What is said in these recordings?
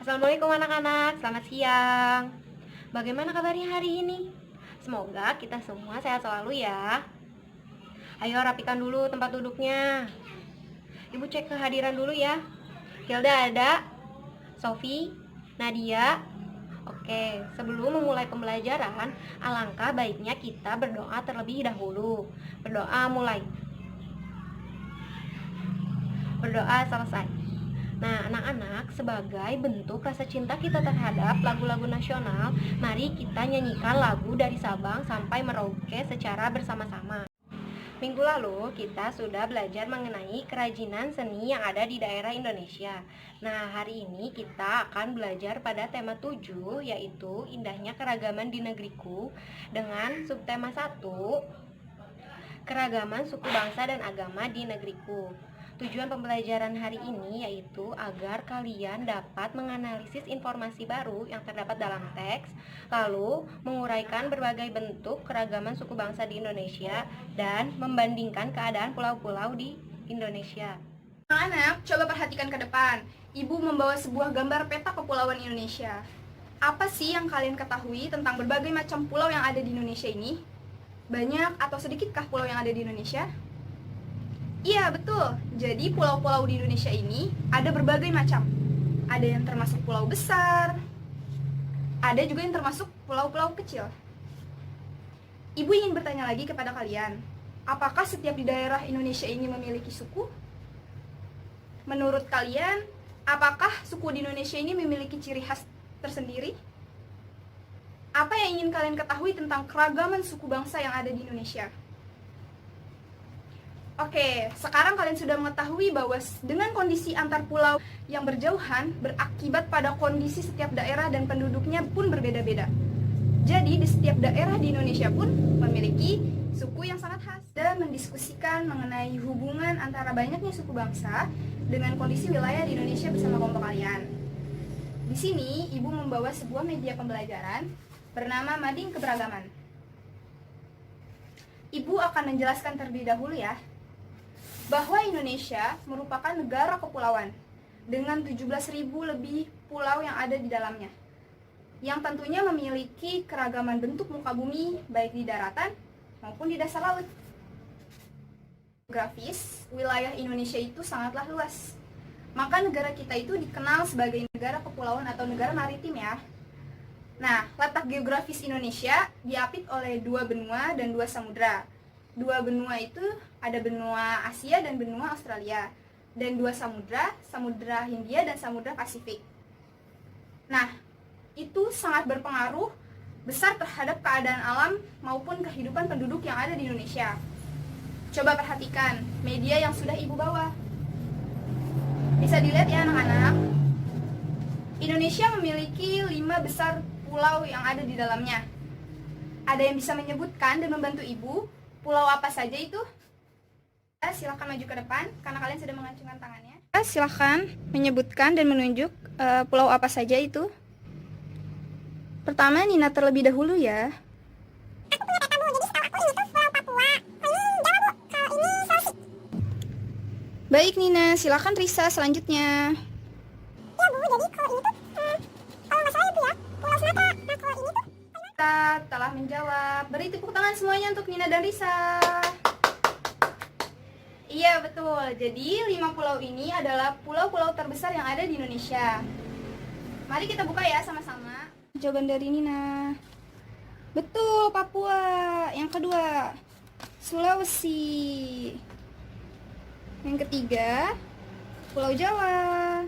Assalamualaikum anak-anak, selamat siang. Bagaimana kabarnya hari ini? Semoga kita semua sehat selalu ya. Ayo rapikan dulu tempat duduknya. Ibu cek kehadiran dulu ya. Hilda ada? Sofi? Nadia? Oke, sebelum memulai pembelajaran, alangkah baiknya kita berdoa terlebih dahulu. Berdoa mulai. Berdoa selesai. Nah, anak-anak, sebagai bentuk rasa cinta kita terhadap lagu-lagu nasional, mari kita nyanyikan lagu dari Sabang sampai Merauke secara bersama-sama. Minggu lalu, kita sudah belajar mengenai kerajinan seni yang ada di daerah Indonesia. Nah, hari ini kita akan belajar pada tema 7, yaitu indahnya keragaman di negeriku, dengan subtema 1, keragaman suku bangsa dan agama di negeriku. Tujuan pembelajaran hari ini yaitu agar kalian dapat menganalisis informasi baru yang terdapat dalam teks, lalu menguraikan berbagai bentuk keragaman suku bangsa di Indonesia, dan membandingkan keadaan pulau-pulau di Indonesia. Anak-anak, coba perhatikan ke depan. Ibu membawa sebuah gambar peta kepulauan Indonesia. Apa sih yang kalian ketahui tentang berbagai macam pulau yang ada di Indonesia ini? Banyak atau sedikitkah pulau yang ada di Indonesia? Iya, betul. Jadi pulau-pulau di Indonesia ini ada berbagai macam. Ada yang termasuk pulau besar, ada juga yang termasuk pulau-pulau kecil. Ibu ingin bertanya lagi kepada kalian, apakah setiap di daerah Indonesia ini memiliki suku? Menurut kalian, apakah suku di Indonesia ini memiliki ciri khas tersendiri? Apa yang ingin kalian ketahui tentang keragaman suku bangsa yang ada di Indonesia? Oke, sekarang kalian sudah mengetahui bahwa dengan kondisi antar pulau yang berjauhan berakibat pada kondisi setiap daerah dan penduduknya pun berbeda-beda. Jadi di setiap daerah di Indonesia pun memiliki suku yang sangat khas. Dan mendiskusikan mengenai hubungan antara banyaknya suku bangsa dengan kondisi wilayah di Indonesia bersama kelompok kalian. Di sini, Ibu membawa sebuah media pembelajaran bernama Mading Keberagaman. Ibu akan menjelaskan terlebih dahulu ya, bahwa Indonesia merupakan negara kepulauan dengan 17.000 lebih pulau yang ada di dalamnya, yang tentunya memiliki keragaman bentuk muka bumi baik di daratan maupun di dasar laut. Geografis, wilayah Indonesia itu sangatlah luas, maka negara kita itu dikenal sebagai negara kepulauan atau negara maritim ya. Nah, letak geografis Indonesia diapit oleh 2 benua dan 2 samudra. 2 benua itu ada benua Asia dan benua Australia, dan 2 samudra, Samudra Hindia dan Samudra Pasifik. Nah, itu sangat berpengaruh besar terhadap keadaan alam maupun kehidupan penduduk yang ada di Indonesia. Coba perhatikan media yang sudah Ibu bawa. Bisa dilihat ya anak-anak, Indonesia memiliki 5 besar pulau yang ada di dalamnya. Ada yang bisa menyebutkan dan membantu Ibu pulau apa saja itu? Silakan maju ke depan karena kalian sudah mengacungkan tangannya. Silakan menyebutkan dan menunjuk pulau apa saja itu. Pertama, Nina terlebih dahulu ya. Baik Nina, silakan Risa selanjutnya. Ya Bu, jadi kalau ini tuh kalau nggak salah itu ya Pulau Sumatera. Nah kalau ini tuh Kita telah menjawab. Beri tepuk tangan semuanya untuk Nina dan Risa. Iya betul, jadi 5 pulau ini adalah pulau-pulau terbesar yang ada di Indonesia. Mari kita buka ya sama-sama. Jawaban dari Nina. Betul, Papua. Yang kedua, Sulawesi. Yang ketiga, Pulau Jawa.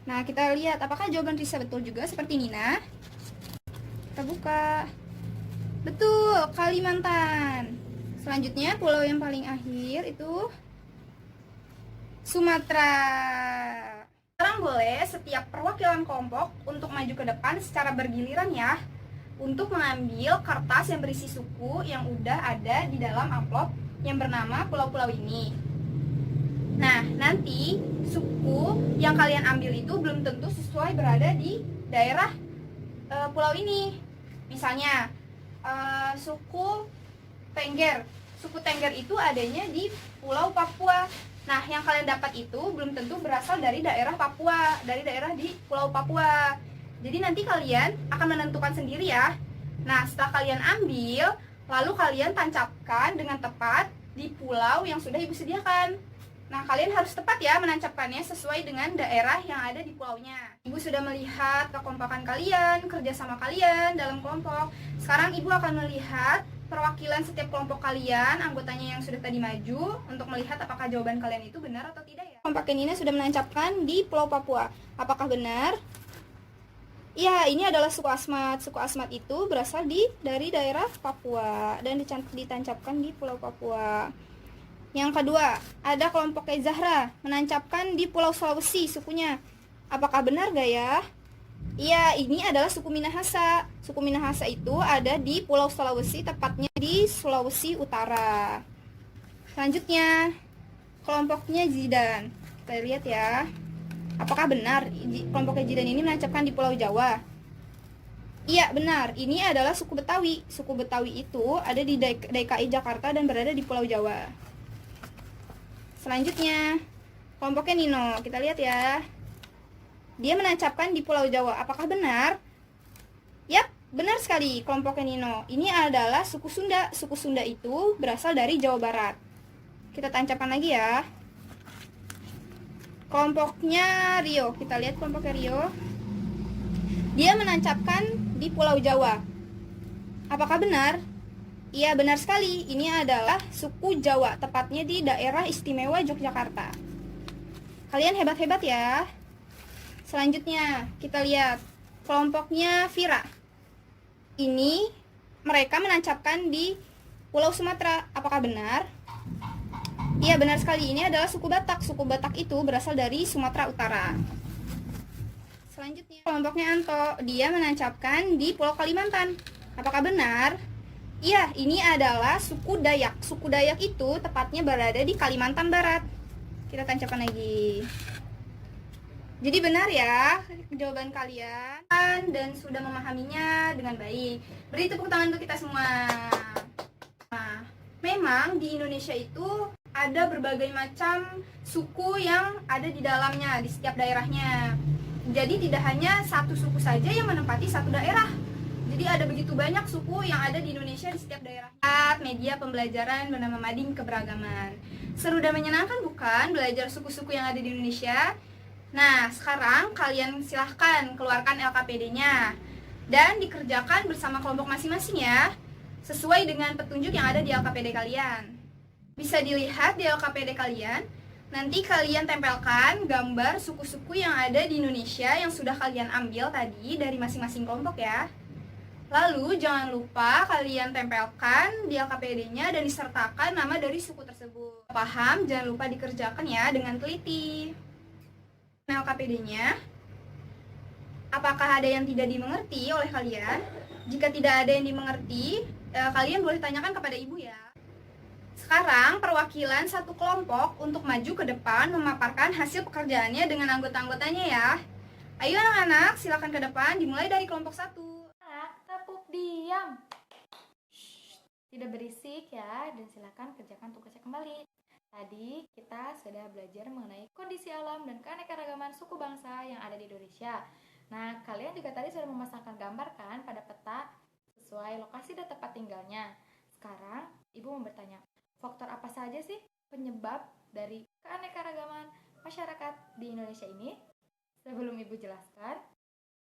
Nah, kita lihat apakah jawaban Risa betul juga seperti Nina. Kita buka. Betul, Kalimantan. Selanjutnya, pulau yang paling akhir itu Sumatera. Sekarang boleh setiap perwakilan kelompok untuk maju ke depan secara bergiliran ya, untuk mengambil kertas yang berisi suku yang udah ada di dalam amplop yang bernama pulau-pulau ini. Nah, nanti suku yang kalian ambil itu belum tentu sesuai berada di daerah pulau ini. Misalnya, suku Tengger. Suku Tengger itu adanya di Pulau Papua. Nah, yang kalian dapat itu belum tentu berasal dari daerah Papua, dari daerah di Pulau Papua. Jadi nanti kalian akan menentukan sendiri ya. Nah, setelah kalian ambil, lalu kalian tancapkan dengan tepat di pulau yang sudah Ibu sediakan. Nah, kalian harus tepat ya menancapkannya sesuai dengan daerah yang ada di pulaunya. Ibu sudah melihat kekompakan kalian, kerjasama kalian dalam kelompok. Sekarang Ibu akan melihat perwakilan setiap kelompok kalian, anggotanya yang sudah tadi maju, untuk melihat apakah jawaban kalian itu benar atau tidak ya. Kelompok ini sudah menancapkan di Pulau Papua. Apakah benar? Ya, ini adalah suku Asmat. Suku Asmat itu berasal dari daerah Papua dan ditancapkan di Pulau Papua. Yang kedua, ada kelompok Zahra menancapkan di Pulau Sulawesi sukunya. Apakah benar gak ya? Iya, ini adalah suku Minahasa. Suku Minahasa itu ada di Pulau Sulawesi, tepatnya di Sulawesi Utara. Selanjutnya, kelompoknya Zidan. Kita lihat ya. Apakah benar kelompok Zidan ini menancapkan di Pulau Jawa? Iya, benar. Ini adalah suku Betawi. Suku Betawi itu ada di DKI Jakarta dan berada di Pulau Jawa. Selanjutnya, kelompoknya Nino. Kita lihat ya. Dia menancapkan di Pulau Jawa. Apakah benar? Yap, benar sekali kelompoknya Nino. Ini adalah suku Sunda. Suku Sunda itu berasal dari Jawa Barat. Kita tancapkan lagi ya. Kelompoknya Rio. Kita lihat kelompoknya Rio. Dia menancapkan di Pulau Jawa. Apakah benar? Iya, benar sekali. Ini adalah suku Jawa, tepatnya di daerah istimewa Yogyakarta. Kalian hebat-hebat ya. Selanjutnya, kita lihat kelompoknya Vira. Ini mereka menancapkan di Pulau Sumatera. Apakah benar? Iya, benar sekali. Ini adalah suku Batak. Suku Batak itu berasal dari Sumatera Utara. Selanjutnya, kelompoknya Anto. Dia menancapkan di Pulau Kalimantan. Apakah benar? Iya, ini adalah suku Dayak. Suku Dayak itu tepatnya berada di Kalimantan Barat. Kita tancapkan lagi. Jadi benar ya jawaban kalian dan sudah memahaminya dengan baik. Beri tepuk tangan untuk kita semua. Nah, memang di Indonesia itu ada berbagai macam suku yang ada di dalamnya, di setiap daerahnya. Jadi tidak hanya satu suku saja yang menempati satu daerah. Jadi ada begitu banyak suku yang ada di Indonesia di setiap daerah. Media pembelajaran bernama Mading Keberagaman. Seru dan menyenangkan bukan belajar suku-suku yang ada di Indonesia? Nah, sekarang kalian silahkan keluarkan LKPD-nya dan dikerjakan bersama kelompok masing-masing ya, sesuai dengan petunjuk yang ada di LKPD kalian. Bisa dilihat di LKPD kalian, nanti kalian tempelkan gambar suku-suku yang ada di Indonesia yang sudah kalian ambil tadi dari masing-masing kelompok ya. Lalu jangan lupa kalian tempelkan di LKPD-nya dan disertakan nama dari suku tersebut. Paham? Jangan lupa dikerjakan ya dengan teliti. LKPD-nya, apakah ada yang tidak dimengerti oleh kalian? Jika tidak ada yang dimengerti, kalian boleh tanyakan kepada ibu ya. Sekarang perwakilan satu kelompok untuk maju ke depan memaparkan hasil pekerjaannya dengan anggota-anggotanya ya. Ayo anak-anak, silakan ke depan, dimulai dari kelompok 1. Tepuk diam. Tidak berisik ya, dan silakan kerjakan tugasnya kembali. Tadi kita sudah belajar mengenai kondisi alam dan keanekaragaman suku bangsa yang ada di Indonesia. Nah, kalian juga tadi sudah memasangkan gambar kan pada peta sesuai lokasi dan tempat tinggalnya. Sekarang, Ibu mau bertanya, faktor apa saja sih penyebab dari keanekaragaman masyarakat di Indonesia ini? Sebelum Ibu jelaskan,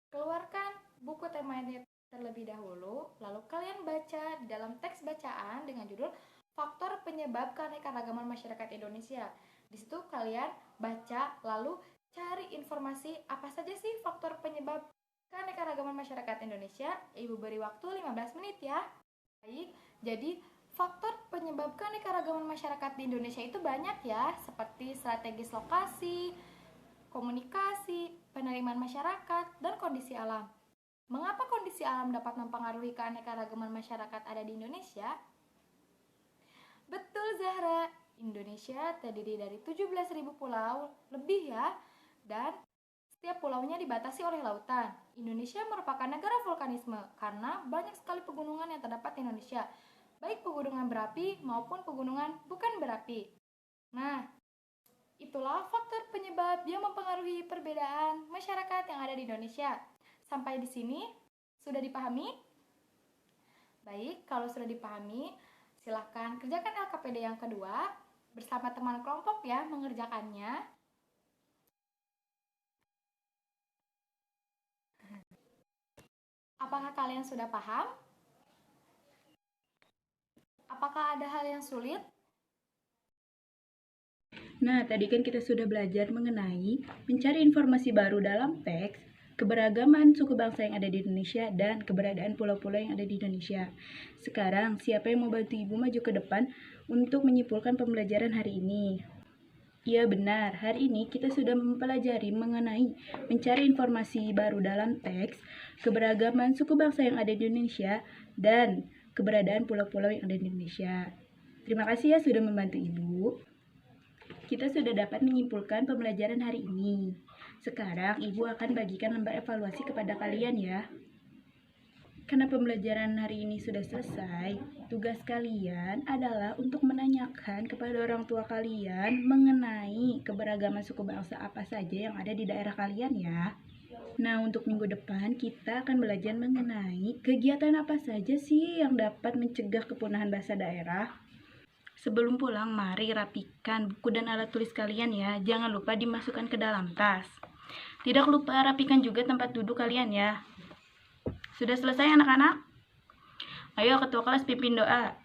keluarkan buku temanya terlebih dahulu, lalu kalian baca di dalam teks bacaan dengan judul Faktor Penyebab Keanekaragaman Masyarakat Indonesia. Di situ kalian baca lalu cari informasi apa saja sih faktor penyebab keanekaragaman masyarakat Indonesia. Ibu beri waktu 15 menit ya. Baik, jadi faktor penyebab keanekaragaman masyarakat di Indonesia itu banyak ya, seperti strategis lokasi, komunikasi, penerimaan masyarakat, dan kondisi alam. Mengapa kondisi alam dapat mempengaruhi keanekaragaman masyarakat ada di Indonesia? Betul Zahra, Indonesia terdiri dari 17.000 pulau lebih ya, dan setiap pulaunya dibatasi oleh lautan. Indonesia merupakan negara vulkanisme karena banyak sekali pegunungan yang terdapat di Indonesia, baik pegunungan berapi maupun pegunungan bukan berapi. Nah, Itulah faktor penyebab yang mempengaruhi perbedaan masyarakat yang ada di Indonesia. Sampai di sini sudah dipahami? Baik, kalau sudah dipahami, silakan kerjakan LKPD yang kedua bersama teman kelompok ya mengerjakannya. Apakah kalian sudah paham? Apakah ada hal yang sulit? Nah, tadi kan kita sudah belajar mengenai mencari informasi baru dalam teks, keberagaman suku bangsa yang ada di Indonesia, dan keberadaan pulau-pulau yang ada di Indonesia. Sekarang, siapa yang mau bantu Ibu maju ke depan untuk menyimpulkan pembelajaran hari ini? Iya benar, hari ini kita sudah mempelajari mengenai mencari informasi baru dalam teks, keberagaman suku bangsa yang ada di Indonesia, dan keberadaan pulau-pulau yang ada di Indonesia. Terima kasih ya sudah membantu Ibu. Kita sudah dapat menyimpulkan pembelajaran hari ini. Sekarang Ibu akan bagikan lembar evaluasi kepada kalian ya. Karena pembelajaran hari ini sudah selesai, tugas kalian adalah untuk menanyakan kepada orang tua kalian mengenai keberagaman suku bangsa apa saja yang ada di daerah kalian ya. Nah, untuk minggu depan kita akan belajar mengenai kegiatan apa saja sih yang dapat mencegah kepunahan bahasa daerah. Sebelum pulang, mari rapikan buku dan alat tulis kalian ya. Jangan lupa dimasukkan ke dalam tas. Tidak lupa rapikan juga tempat duduk kalian ya. Sudah selesai anak-anak? Ayo ketua kelas pimpin doa.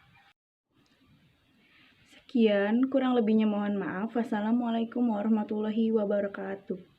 Sekian, kurang lebihnya mohon maaf. Wassalamualaikum warahmatullahi wabarakatuh.